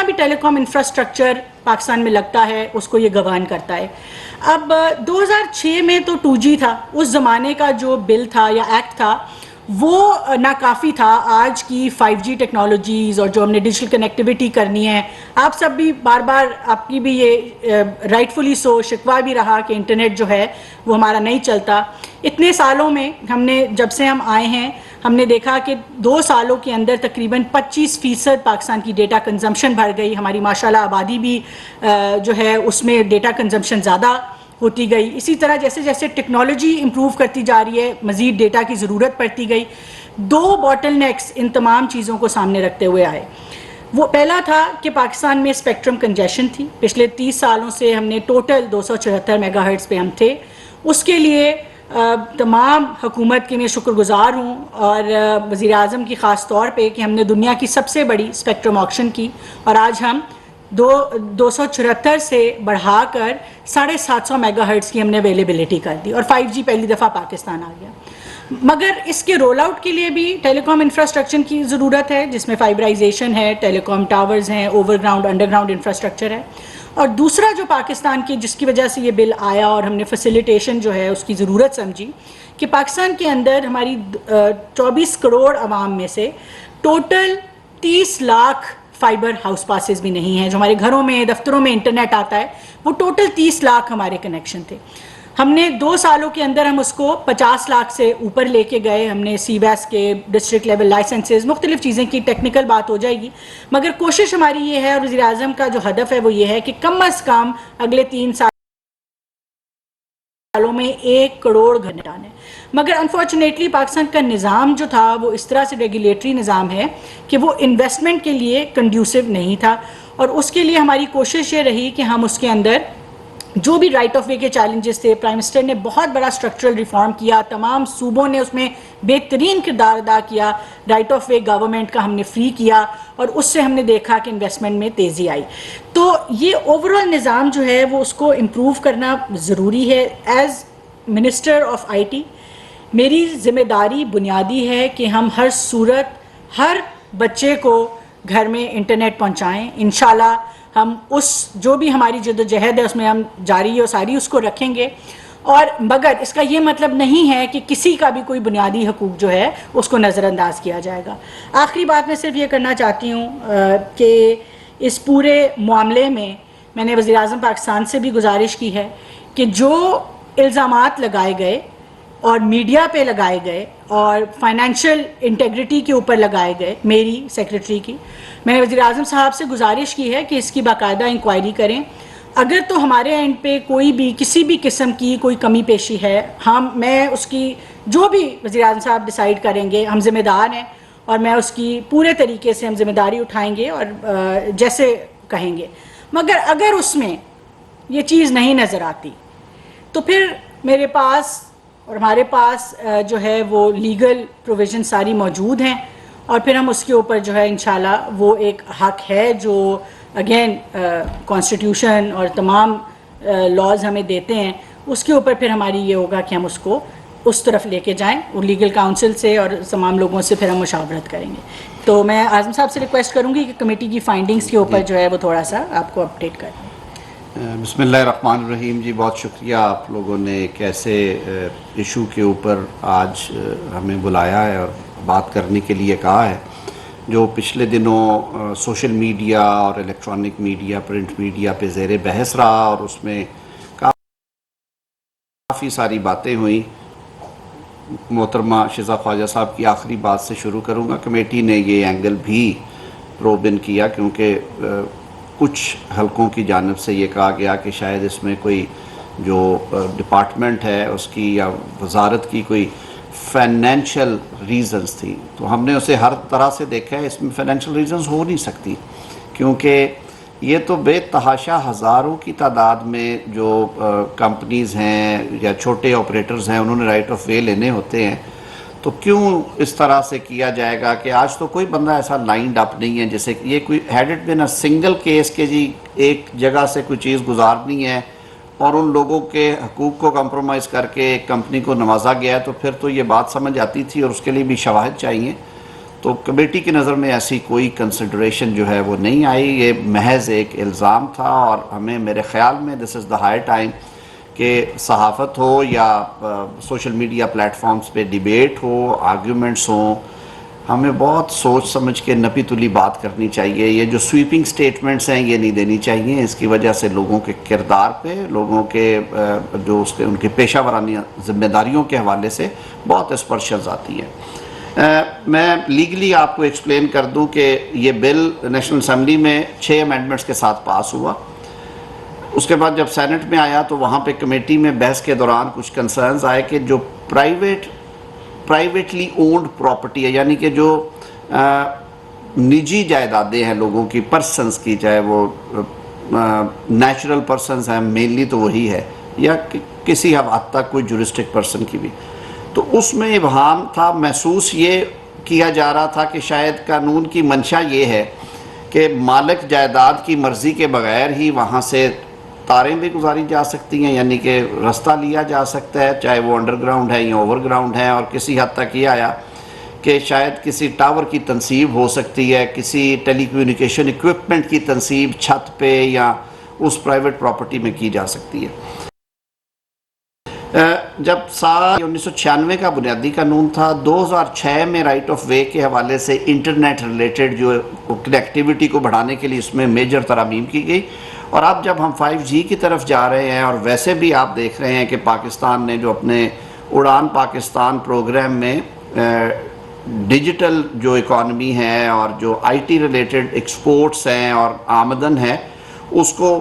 جتنا بھی ٹیلی کام انفراسٹرکچر پاکستان میں لگتا ہے اس کو یہ گورن کرتا ہے. اب 2006 میں تو 2G تھا, اس زمانے کا جو بل تھا یا ایکٹ تھا وہ ناکافی تھا آج کی 5G ٹیکنالوجیز اور جو ہم نے ڈیجیٹل کنیکٹیویٹی کرنی ہے. آپ سب بھی بار بار آپ کی بھی یہ رائٹفلی سو شکوہ بھی رہا کہ انٹرنیٹ جو ہے وہ ہمارا نہیں چلتا. اتنے سالوں میں ہم نے جب سے ہم آئے ہیں ہم نے دیکھا کہ 2 سالوں کے اندر تقریباً 25% پاکستان کی ڈیٹا کنزمپشن بڑھ گئی. ہماری ماشاءاللہ آبادی بھی جو ہے اس میں ڈیٹا کنزمپشن زیادہ ہوتی گئی. اسی طرح جیسے جیسے ٹیکنالوجی امپروو کرتی جا رہی ہے مزید ڈیٹا کی ضرورت پڑتی گئی. 2 باٹل نیکس ان تمام چیزوں کو سامنے رکھتے ہوئے آئے. وہ پہلا تھا کہ پاکستان میں اسپیکٹرم کنجیشن تھی. پچھلے 30 سالوں سے ہم نے ٹوٹل 274 میگا ہرٹز پہ ہم تھے. اس کے لیے تمام حکومت کے میں شکر گزار ہوں اور وزیر اعظم کی خاص طور پہ کہ ہم نے دنیا کی سب سے بڑی اسپیکٹرم آکشن کی اور آج ہم 274 سے بڑھا کر 750 میگا ہرٹز کی ہم نے اویلیبلٹی کر دی اور 5G پہلی دفعہ پاکستان آ گیا. مگر اس کے رول آؤٹ کے لیے بھی ٹیلی کام انفراسٹرکچر کی ضرورت ہے جس میں فائبرائزیشن ہے, ٹیلی کام ٹاورز ہیں, over ground under ground infrastructure ہے. اور دوسرا جو پاکستان کی جس کی وجہ سے یہ بل آیا اور ہم نے فیسیلیٹیشن جو ہے اس کی ضرورت سمجھی کہ پاکستان کے اندر ہماری 24 کروڑ عوام میں سے total 30 lakh fibre house passes بھی نہیں ہیں. جو ہمارے گھروں میں دفتروں میں انٹرنیٹ آتا ہے وہ ٹوٹل 30 لاکھ ہمارے کنیکشن تھے. ہم نے 2 سالوں کے اندر ہم اس کو 50 لاکھ سے اوپر لے کے گئے. ہم نے سی بیس کے ڈسٹرکٹ لیول لائسنسز مختلف چیزیں کی, ٹیکنیکل بات ہو جائے گی, مگر کوشش ہماری یہ ہے اور وزیر اعظم کا جو ہدف ہے وہ یہ ہے کہ کم از کم اگلے 3 سالوں میں 1 کروڑ گھر نٹانے. مگر انفارچونیٹلی پاکستان کا نظام جو تھا وہ اس طرح سے ریگولیٹری نظام ہے کہ وہ انویسٹمنٹ کے لیے کنڈیوسو نہیں تھا اور اس کے لیے ہماری کوشش یہ رہی کہ ہم اس کے اندر جو بھی رائٹ آف وے کے چیلنجز تھے, پرائم منسٹر نے بہت بڑا اسٹرکچرل ریفارم کیا, تمام صوبوں نے اس میں بہترین کردار ادا کیا, رائٹ آف وے گورنمنٹ کا ہم نے فری کیا اور اس سے ہم نے دیکھا کہ انویسٹمنٹ میں تیزی آئی. تو یہ اوور آل نظام جو ہے وہ اس کو امپروو کرنا ضروری ہے. As minister of I T میری ذمہ داری بنیادی ہے کہ ہم ہر صورت ہر بچے کو گھر میں انٹرنیٹ پہنچائیں. انشاءاللہ ہم اس جو بھی ہماری جد و جہد ہے اس میں ہم جاری اور ساری اس کو رکھیں گے. اور مگر اس کا یہ مطلب نہیں ہے کہ کسی کا بھی کوئی بنیادی حقوق جو ہے اس کو نظر انداز کیا جائے گا. آخری بات میں صرف یہ کرنا چاہتی ہوں کہ اس پورے معاملے میں نے وزیر اعظم پاکستان سے بھی گزارش کی ہے کہ جو الزامات لگائے گئے اور میڈیا پہ لگائے گئے اور فائنینشیل انٹیگریٹی کے اوپر لگائے گئے, میری سیکریٹری کی, میں نے وزیر اعظم صاحب سے گزارش کی ہے کہ اس کی باقاعدہ انکوائری کریں. اگر تو ہمارے اینڈ پہ کوئی بھی کسی بھی قسم کی کوئی کمی پیشی ہے میں اس کی جو بھی وزیر اعظم صاحب ڈیسائیڈ کریں گے, ہم ذمہ دار ہیں اور میں اس کی پورے طریقے سے ہم ذمہ داری اٹھائیں گے اور جیسے کہیں گے. مگر اگر اس میں یہ چیز نہیں نظر آتی تو پھر میرے پاس اور ہمارے پاس جو ہے وہ لیگل پروویژن ساری موجود ہیں اور پھر ہم اس کے اوپر جو ہے انشاءاللہ وہ ایک حق ہے جو اگین کانسٹیٹیوشن اور تمام لاز ہمیں دیتے ہیں, اس کے اوپر پھر ہماری یہ ہوگا کہ ہم اس کو اس طرف لے کے جائیں اور لیگل کاؤنسل سے اور تمام لوگوں سے پھر ہم مشاورت کریں گے. تو میں اعظم صاحب سے ریکویسٹ کروں گی کہ کمیٹی کی فائنڈنگز کے اوپر جو ہے وہ تھوڑا سا آپ کو اپڈیٹ کر دیں. بسم اللہ الرحمن الرحیم. جی بہت شکریہ آپ لوگوں نے ایک ایسے ایشو کے اوپر آج ہمیں بلایا ہے اور بات کرنے کے لیے کہا ہے جو پچھلے دنوں سوشل میڈیا اور الیکٹرانک میڈیا پرنٹ میڈیا پہ زیر بحث رہا اور اس میں کافی ساری باتیں ہوئیں. محترمہ شزا خواجہ صاحب کی آخری بات سے شروع کروں گا. کمیٹی نے یہ اینگل بھی پروب ان کیا کیونکہ کچھ حلقوں کی جانب سے یہ کہا گیا کہ شاید اس میں کوئی جو ڈپارٹمنٹ ہے اس کی یا وزارت کی کوئی فائنینشیل ریزنز تھی. تو ہم نے اسے ہر طرح سے دیکھا ہے, اس میں فائنینشیل ریزنز ہو نہیں سکتی کیونکہ یہ تو بے تحاشا ہزاروں کی تعداد میں جو کمپنیز ہیں یا چھوٹے آپریٹرز ہیں انہوں نے رائٹ آف وے لینے ہوتے ہیں. تو کیوں اس طرح سے کیا جائے گا کہ آج تو کوئی بندہ ایسا لائنڈ اپ نہیں ہے جیسے کہ یہ کوئی ہیڈڈ بن سنگل کیس کے جی ایک جگہ سے کوئی چیز گزارنی ہے اور ان لوگوں کے حقوق کو کمپرومائز کر کے ایک کمپنی کو نوازا گیا ہے. تو پھر تو یہ بات سمجھ آتی تھی اور اس کے لیے بھی شواہد چاہیے. تو کمیٹی کی نظر میں ایسی کوئی کنسیڈریشن جو ہے وہ نہیں آئی. یہ محض ایک الزام تھا اور ہمیں میرے خیال میں دس از دا ہائی ٹائم کہ صحافت ہو یا سوشل میڈیا پلیٹ فارمز پہ ڈیبیٹ ہو, آرگیومنٹس ہوں, ہمیں بہت سوچ سمجھ کے نپی تلی بات کرنی چاہیے. یہ جو سویپنگ سٹیٹمنٹس ہیں یہ نہیں دینی چاہیے. اس کی وجہ سے لوگوں کے کردار پہ, لوگوں کے جو ان کے پیشہ ورانہ ذمہ داریوں کے حوالے سے بہت اسپرشنز آتی ہیں. میں لیگلی آپ کو ایکسپلین کر دوں کہ یہ بل نیشنل اسمبلی میں 6 امینڈمنٹس کے ساتھ پاس ہوا. اس کے بعد جب سینٹ میں آیا تو وہاں پہ کمیٹی میں بحث کے دوران کچھ کنسرنز آئے کہ جو پرائیویٹلی اونڈ پراپرٹی ہے, یعنی کہ جو نجی جائیدادیں ہیں لوگوں کی, پرسنز کی, چاہے وہ نیچرل پرسنز ہیں مینلی تو وہی ہے, یا کسی حد تک کوئی جورسٹک پرسن کی بھی, تو اس میں ابہام تھا. محسوس یہ کیا جا رہا تھا کہ شاید قانون کی منشا یہ ہے کہ مالک جائیداد کی مرضی کے بغیر ہی وہاں سے تاریں بھی گزاری جا سکتی ہیں, یعنی کہ رستہ لیا جا سکتا ہے, چاہے وہ انڈر گراؤنڈ ہے یا اوور گراؤنڈ ہے. اور کسی حد تک یہ آیا کہ شاید کسی ٹاور کی تنصیب ہو سکتی ہے, کسی ٹیلی کمیونیکیشن ایکوپمنٹ کی تنصیب چھت پہ یا اس پرائیویٹ پراپرٹی میں کی جا سکتی ہے. جب سال 1996 کا بنیادی قانون تھا, 2006 میں رائٹ آف وے کے حوالے سے انٹرنیٹ ریلیٹڈ جو کنیکٹیویٹی کو بڑھانے کے لیے اس میں میجر ترامیم کی گئی. اور اب جب ہم 5G کی طرف جا رہے ہیں, اور ویسے بھی آپ دیکھ رہے ہیں کہ پاکستان نے جو اپنے اڑان پاکستان پروگرام میں ڈیجیٹل جو اکانومی ہے اور جو IT ریلیٹڈ ایکسپورٹس ہیں اور آمدن ہے اس کو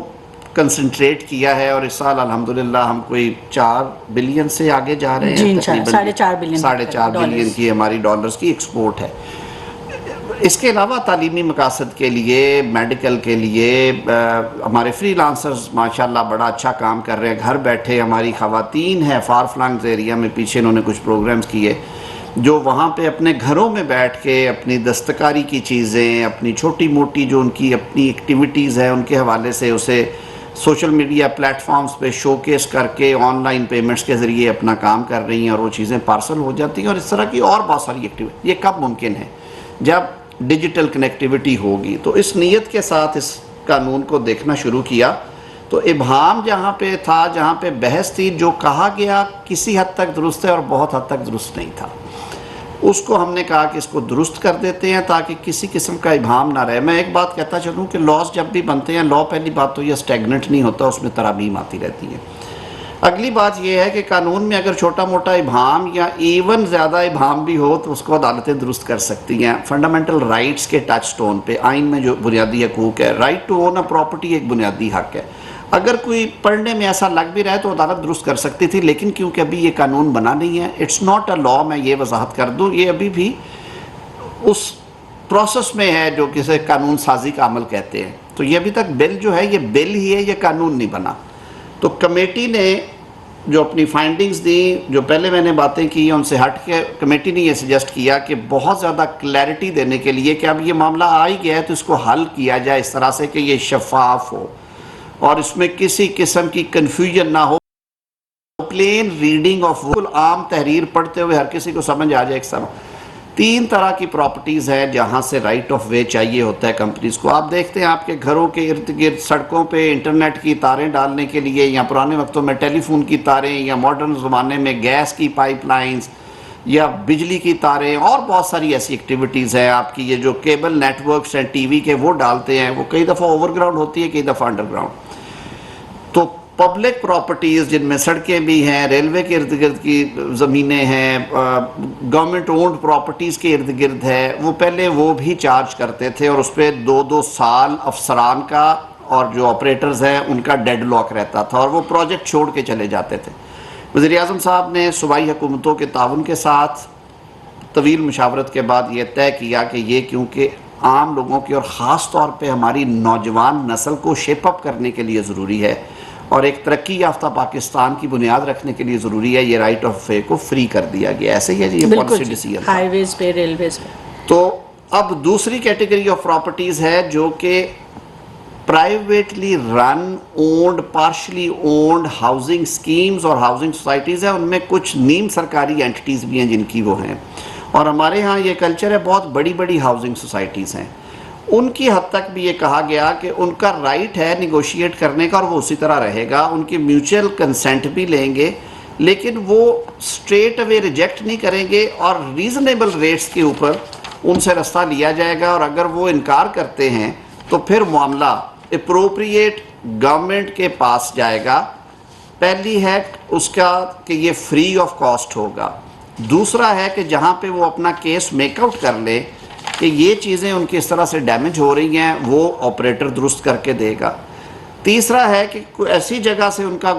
کنسنٹریٹ کیا ہے, اور اس سال الحمدللہ ہم کوئی 4 بلین سے آگے جا رہے ہیں, تقریباً 4.5 بلین کی ہماری ڈالرز کی ایکسپورٹ ہے. اس کے علاوہ تعلیمی مقاصد کے لیے, میڈیکل کے لیے ہمارے فری لانسرز ماشاءاللہ بڑا اچھا کام کر رہے ہیں. گھر بیٹھے ہماری خواتین ہیں فار فلنگز ایریا میں, پیچھے انہوں نے کچھ پروگرامز کیے جو وہاں پہ اپنے گھروں میں بیٹھ کے اپنی دستکاری کی چیزیں, اپنی چھوٹی موٹی جو ان کی اپنی ایکٹیویٹیز ہیں ان کے حوالے سے اسے سوشل میڈیا پلیٹ فارمز پہ شو کیس کر کے آن لائن پیمنٹس کے ذریعے اپنا کام کر رہی ہیں, اور وہ چیزیں پارسل ہو جاتی ہیں. اور اس طرح کی اور بہت ساری ایکٹیویٹی. یہ کب ممکن ہے؟ جب ڈیجیٹل کنیکٹیویٹی ہوگی. تو اس نیت کے ساتھ اس قانون کو دیکھنا شروع کیا. تو ابہام جہاں پہ تھا, جہاں پہ بحث تھی, جو کہا گیا کسی حد تک درست ہے اور بہت حد تک درست نہیں تھا, اس کو ہم نے کہا کہ اس کو درست کر دیتے ہیں تاکہ کسی قسم کا ابہام نہ رہے. میں ایک بات کہتا چلوں کہ لاز جب بھی بنتے ہیں, لا پہلی بات تو یہ اسٹیگننٹ نہیں ہوتا, اس میں ترامیم آتی رہتی ہے. اگلی بات یہ ہے کہ قانون میں اگر چھوٹا موٹا ابہام یا ایون زیادہ ابہام بھی ہو تو اس کو عدالتیں درست کر سکتی ہیں. فنڈامنٹل رائٹس کے ٹچ سٹون پہ, آئین میں جو بنیادی حقوق ہے, right to own a property ایک بنیادی حق ہے. اگر کوئی پڑھنے میں ایسا لگ بھی رہا ہے تو عدالت درست کر سکتی تھی, لیکن کیونکہ ابھی یہ قانون بنا نہیں ہے, اٹس ناٹ اے لا. میں یہ وضاحت کر دوں, یہ ابھی بھی اس پروسیس میں ہے جو کسی قانون سازی کا عمل کہتے ہیں. تو یہ ابھی تک بل جو ہے یہ بل ہی ہے, یہ قانون نہیں بنا. تو کمیٹی نے جو اپنی فائنڈنگز دی, جو پہلے میں نے باتیں کی ان سے ہٹ کے کمیٹی نے یہ سجیسٹ کیا کہ بہت زیادہ کلیئرٹی دینے کے لیے کہ اب یہ معاملہ آ ہی گیا ہے تو اس کو حل کیا جائے اس طرح سے کہ یہ شفاف ہو اور اس میں کسی قسم کی کنفیوژن نہ ہو. پلین ریڈنگ آف عام تحریر پڑھتے ہوئے ہر کسی کو سمجھ آ جائے ایک سمجھ. 3 طرح کی پراپرٹیز ہیں جہاں سے رائٹ آف وے چاہیے ہوتا ہے کمپنیز کو. آپ دیکھتے ہیں آپ کے گھروں کے ارد گرد سڑکوں پہ انٹرنیٹ کی تاریں ڈالنے کے لیے, یا پرانے وقتوں میں ٹیلی فون کی تاریں, یا ماڈرن زمانے میں گیس کی پائپ لائنز یا بجلی کی تاریں, اور بہت ساری ایسی ایکٹیویٹیز ہیں. آپ کی یہ جو کیبل نیٹ ورکس ہیں ٹی وی کے وہ ڈالتے ہیں, وہ کئی دفعہ اوور گراؤنڈ ہوتی ہے, کئی دفعہ انڈر گراؤنڈ. تو پبلک پراپرٹیز جن میں سڑکیں بھی ہیں, ریلوے کے ارد گرد کی زمینیں ہیں, گورنمنٹ اونڈ پراپرٹیز کے ارد گرد ہے, وہ پہلے وہ بھی چارج کرتے تھے, اور اس پہ 2 سال افسران کا اور جو آپریٹرز ہیں ان کا ڈیڈ لاک رہتا تھا, اور وہ پروجیکٹ چھوڑ کے چلے جاتے تھے. وزیر اعظم صاحب نے صوبائی حکومتوں کے تعاون کے ساتھ طویل مشاورت کے بعد یہ طے کیا کہ یہ کیونکہ عام لوگوں کی اور خاص طور پہ ہماری نوجوان نسل کو شیپ اپ کرنے کے لیے ضروری ہے اور ایک ترقی یافتہ پاکستان کی بنیاد رکھنے کے لیے ضروری ہے, یہ رائٹ آف وے کو فری کر دیا گیا. ایسے ہی ہے جی, یہ پالیسی ڈیسیژن ہائی ویز پہ, ریلویز پہ. تو اب دوسری کیٹیگری آف پراپرٹیز ہے جو کہ privately run owned, partially owned housing schemes اور ہاؤسنگ سوسائٹیز ہیں. ان میں کچھ نیم سرکاری اینٹیز بھی ہیں جن کی وہ ہیں, اور ہمارے ہاں یہ کلچر ہے، بہت بڑی بڑی ہاؤسنگ سوسائٹیز ہیں، ان کی حد تک بھی یہ کہا گیا کہ ان کا رائٹ ہے نیگوشیٹ کرنے کا، اور وہ اسی طرح رہے گا، ان کی میوچل کنسنٹ بھی لیں گے، لیکن وہ اسٹریٹ اوے ریجیکٹ نہیں کریں گے، اور ریزنیبل ریٹس کے اوپر ان سے رستہ لیا جائے گا، اور اگر وہ انکار کرتے ہیں تو پھر معاملہ اپروپریٹ گورنمنٹ کے پاس جائے گا۔ پہلی ہے اس کا کہ یہ فری آف کاسٹ ہوگا، دوسرا ہے کہ جہاں پہ وہ اپنا کیس میک آؤٹ کر لے کہ یہ چیزیں ان کی اس طرح سے ڈیمیج ہو رہی ہیں، وہ آپریٹر درست کر کے دے گا، تیسرا ہے کہ کوئی ایسی جگہ سے ان کا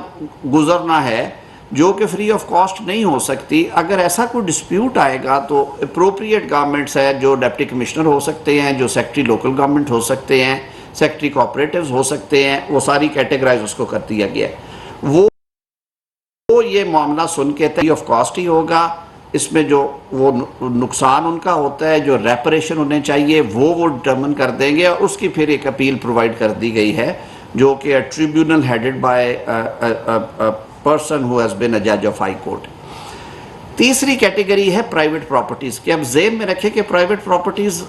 گزرنا ہے جو کہ فری آف کاسٹ نہیں ہو سکتی۔ اگر ایسا کوئی ڈسپیوٹ آئے گا تو اپروپریٹ گورنمنٹس ہے، جو ڈپٹی کمشنر ہو سکتے ہیں، جو سیکٹری لوکل گورنمنٹ ہو سکتے ہیں، سیکٹری کوآپریٹیوز ہو سکتے ہیں، وہ ساری کیٹیگرائز اس کو کر دیا گیا ہے، وہ یہ معاملہ سن کے فری آف کاسٹ ہی ہوگا۔ اس میں جو وہ نقصان ان کا ہوتا ہے، جو ریپریشن انہیں چاہیے، وہ ڈٹرمن کر دیں گے، اور اس کی پھر ایک اپیل پرووائڈ کر دی گئی ہے جو کہ tribunal headed by person who has been a جج آف ہائی کورٹ۔ تیسری کیٹیگری ہے پرائیویٹ پراپرٹیز کی۔ اب ذہن میں رکھیں کہ پرائیویٹ پراپرٹیز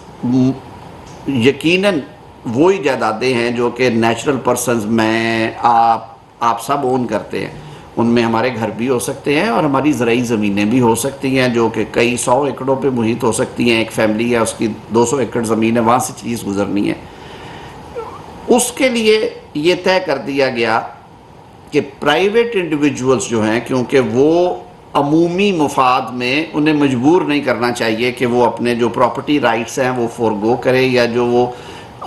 یقیناً وہی جائیدادیں ہیں جو کہ نیچرل پرسنز، میں آپ سب اون کرتے ہیں، ان میں ہمارے گھر بھی ہو سکتے ہیں اور ہماری زرعی زمینیں بھی ہو سکتی ہیں جو کہ کئی 100 ایکڑوں پہ محیط ہو سکتی ہیں۔ ایک فیملی ہے، اس کی 200 ایکڑ زمین ہے، وہاں سے چیز گزرنی ہے۔ اس کے لیے یہ طے کر دیا گیا کہ پرائیویٹ انڈیویجولز جو ہیں، کیونکہ وہ عمومی مفاد میں انہیں مجبور نہیں کرنا چاہیے کہ وہ اپنے جو پراپرٹی رائٹس ہیں وہ فورگو کرے، یا جو وہ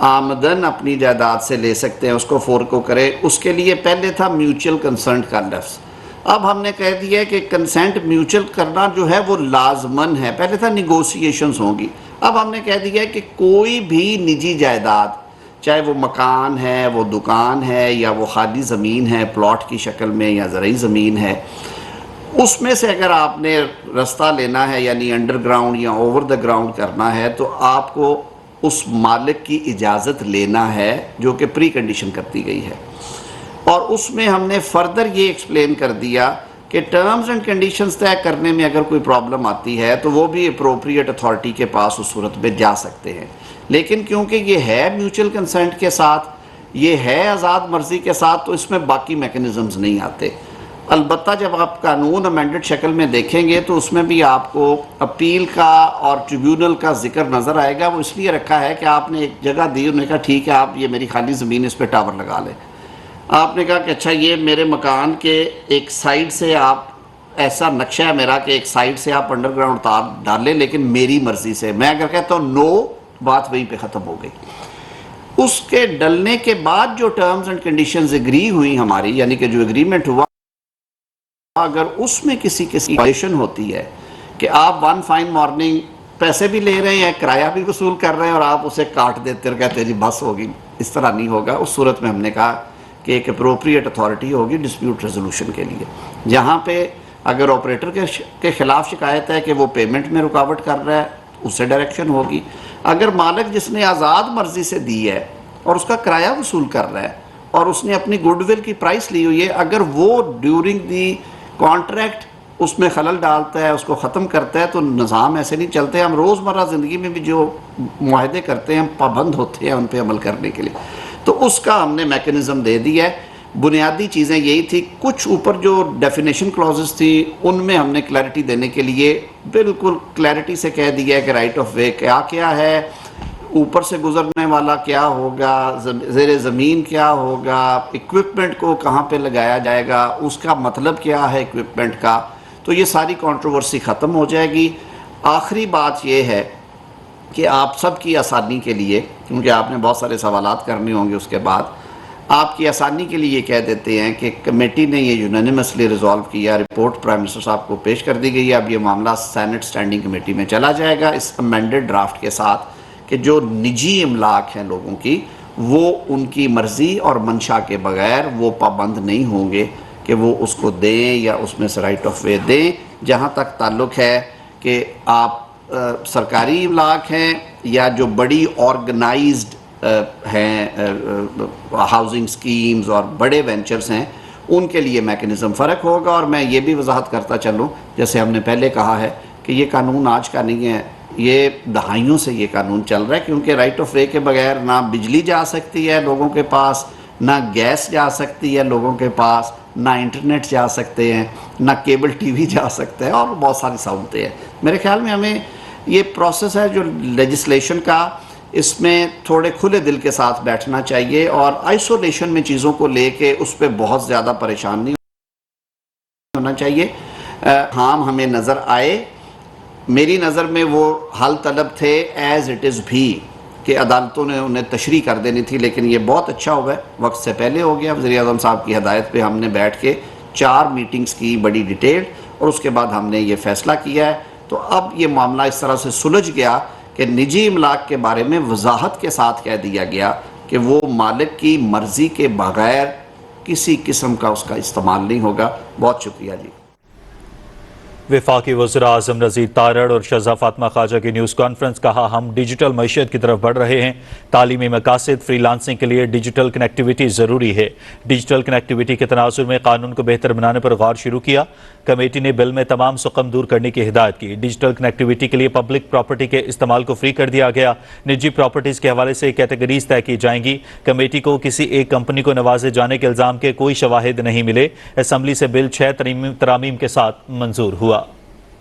آمدن اپنی جائیداد سے لے سکتے ہیں اس کو فورگو کرے۔ اس کے لیے پہلے تھا میوچل کنسنٹ کا لفظ، اب ہم نے کہہ دیا ہے کہ کنسنٹ میوچل کرنا جو ہے وہ لازمن ہے، پہلے تھا نیگوسیشنز ہوں گی، اب ہم نے کہہ دیا ہے کہ کوئی بھی نجی جائیداد، چاہے وہ مکان ہے، وہ دکان ہے، یا وہ خالی زمین ہے پلاٹ کی شکل میں، یا زرعی زمین ہے، اس میں سے اگر آپ نے رستہ لینا ہے، یعنی انڈر گراؤنڈ یا اوور دا گراؤنڈ کرنا ہے، تو آپ کو اس مالک کی اجازت لینا ہے، جو کہ پری کنڈیشن کرتی گئی ہے۔ اور اس میں ہم نے فردر یہ ایکسپلین کر دیا کہ ٹرمز اینڈ کنڈیشنز طے کرنے میں اگر کوئی پرابلم آتی ہے تو وہ بھی اپروپریٹ اتھارٹی کے پاس اس صورت میں جا سکتے ہیں، لیکن کیونکہ یہ ہے میوچل کنسنٹ کے ساتھ، یہ ہے آزاد مرضی کے ساتھ، تو اس میں باقی میکنزمز نہیں آتے۔ البتہ جب آپ قانون امینڈڈ شکل میں دیکھیں گے تو اس میں بھی آپ کو اپیل کا اور ٹریبیونل کا ذکر نظر آئے گا۔ وہ اس لیے رکھا ہے کہ آپ نے ایک جگہ دی، انہوں نے کہا ٹھیک ہے آپ یہ میری خالی زمین، اس پہ ٹاور لگا لیں۔ آپ نے کہا کہ اچھا یہ میرے مکان کے ایک سائڈ سے آپ، ایسا نقشہ ہے میرا کہ ایک سائڈ سے آپ انڈر گراؤنڈ تار ڈالیں لیکن میری مرضی سے، میں اگر کہتا ہوں نو، بات وہیں پہ ختم ہو گئی۔ اس کے ڈلنے کے بعد جو ٹرمز اینڈ کنڈیشنز اگری ہوئی ہماری، یعنی کہ جو اگریمنٹ ہوا، اگر اس میں کسی وائلیشن ہوتی ہے کہ آپ ون فائن مارننگ پیسے بھی لے رہے ہیں، کرایہ بھی وصول کر رہے ہیں، اور آپ اسے کاٹ دیتے اور کہتے ہیں جی بس ہوگی، اس طرح نہیں ہوگا۔ اس صورت میں ہم نے کہا کہ ایک اپروپریٹ اتھارٹی ہوگی ڈسپیوٹ ریزولوشن کے لیے، جہاں پہ اگر آپریٹر کے خلاف شکایت ہے کہ وہ پیمنٹ میں رکاوٹ کر رہا ہے، اس سے ڈائریکشن ہوگی۔ اگر مالک جس نے آزاد مرضی سے دی ہے اور اس کا کرایہ وصول کر رہا ہے اور اس نے اپنی گڈ ول کی پرائس لی ہوئی ہے، اگر وہ ڈیورنگ دی کانٹریکٹ اس میں خلل ڈالتا ہے، اس کو ختم کرتا ہے، تو نظام ایسے نہیں چلتے۔ ہم روزمرہ زندگی میں بھی جو معاہدے کرتے ہیں ہم پابند ہوتے ہیں ان پہ عمل کرنے کے لیے، تو اس کا ہم نے میکنزم دے دیا ہے۔ بنیادی چیزیں یہی تھی، کچھ اوپر جو ڈیفینیشن کلازز تھی ان میں ہم نے کلیئرٹی دینے کے لیے بالکل کلیئرٹی سے کہہ دیا ہے کہ رائٹ آف وے کیا ہے، اوپر سے گزرنے والا کیا ہوگا، زیر زمین کیا ہوگا، ایکوپمنٹ کو کہاں پہ لگایا جائے گا، اس کا مطلب کیا ہے ایکوپمنٹ کا، تو یہ ساری کنٹروورسی ختم ہو جائے گی۔ آخری بات یہ ہے کہ آپ سب کی آسانی کے لیے، کیونکہ آپ نے بہت سارے سوالات کرنے ہوں گے اس کے بعد، آپ کی آسانی کے لیے یہ کہہ دیتے ہیں کہ کمیٹی نے یہ یونانیمسلی ریزالو کیا، رپورٹ پرائم منسٹر صاحب کو پیش کر دی گئی ہے، اب یہ معاملہ سینٹ اسٹینڈنگ کمیٹی میں چلا جائے گا اس امینڈڈ ڈرافٹ کے ساتھ، کہ جو نجی املاک ہیں لوگوں کی، وہ ان کی مرضی اور منشا کے بغیر وہ پابند نہیں ہوں گے کہ وہ اس کو دیں یا اس میں سے رائٹ آف وے دیں۔ جہاں تک تعلق ہے کہ آپ سرکاری املاک ہیں یا جو بڑی آرگنائزڈ ہیں ہاؤسنگ سکیمز اور بڑے وینچرز ہیں، ان کے لیے میکنزم فرق ہوگا۔ اور میں یہ بھی وضاحت کرتا چلوں، جیسے ہم نے پہلے کہا ہے کہ یہ قانون آج کا نہیں ہے، یہ دہائیوں سے یہ قانون چل رہا ہے، کیونکہ رائٹ آف وے کے بغیر نہ بجلی جا سکتی ہے لوگوں کے پاس، نہ گیس جا سکتی ہے لوگوں کے پاس، نہ انٹرنیٹ جا سکتے ہیں، نہ کیبل ٹی وی جا سکتے ہیں، اور بہت ساری سہولتیں ہیں۔ میرے خیال میں ہمیں یہ پروسیس ہے جو لیجسلیشن کا، اس میں تھوڑے کھلے دل کے ساتھ بیٹھنا چاہیے، اور آئسولیشن میں چیزوں کو لے کے اس پہ بہت زیادہ پریشان نہیں ہونا چاہیے۔ ہاں ہمیں نظر آئے، میری نظر میں وہ حل طلب تھے ایز اٹ از بھی، کہ عدالتوں نے انہیں تشریح کر دینی تھی، لیکن یہ بہت اچھا ہوا ہے، وقت سے پہلے ہو گیا۔ وزیر اعظم صاحب کی ہدایت پہ ہم نے بیٹھ کے 4 میٹنگز کی بڑی ڈیٹیل، اور اس کے بعد ہم نے یہ فیصلہ کیا ہے۔ تو اب یہ معاملہ اس طرح سے سلجھ گیا کہ نجی املاک کے بارے میں وضاحت کے ساتھ کہہ دیا گیا کہ وہ مالک کی مرضی کے بغیر کسی قسم کا اس کا استعمال نہیں ہوگا۔ بہت شکریہ جی۔ وفاقی وزیر اعظم نذیر تارڑ اور شہزاد فاطمہ خواجہ کی نیوز کانفرنس، کہا ہم ڈیجیٹل معیشت کی طرف بڑھ رہے ہیں، تعلیمی مقاصد، فری لانسنگ کے لیے ڈیجیٹل کنیکٹیویٹی ضروری ہے۔ ڈیجیٹل کنیکٹیویٹی کے تناظر میں قانون کو بہتر بنانے پر غور شروع کیا، کمیٹی نے بل میں تمام سقم دور کرنے کی ہدایت کی۔ ڈیجیٹل کنیکٹیویٹی کے لیے پبلک پراپرٹی کے استعمال کو فری کر دیا گیا، نجی پراپرٹیز کے حوالے سے کیٹیگریز طے کی جائیں گی۔ کمیٹی کو کسی ایک کمپنی کو نوازے جانے کے الزام کے کوئی شواہد نہیں ملے۔ اسمبلی سے بل 6 ترامیم کے ساتھ منظور ہوا۔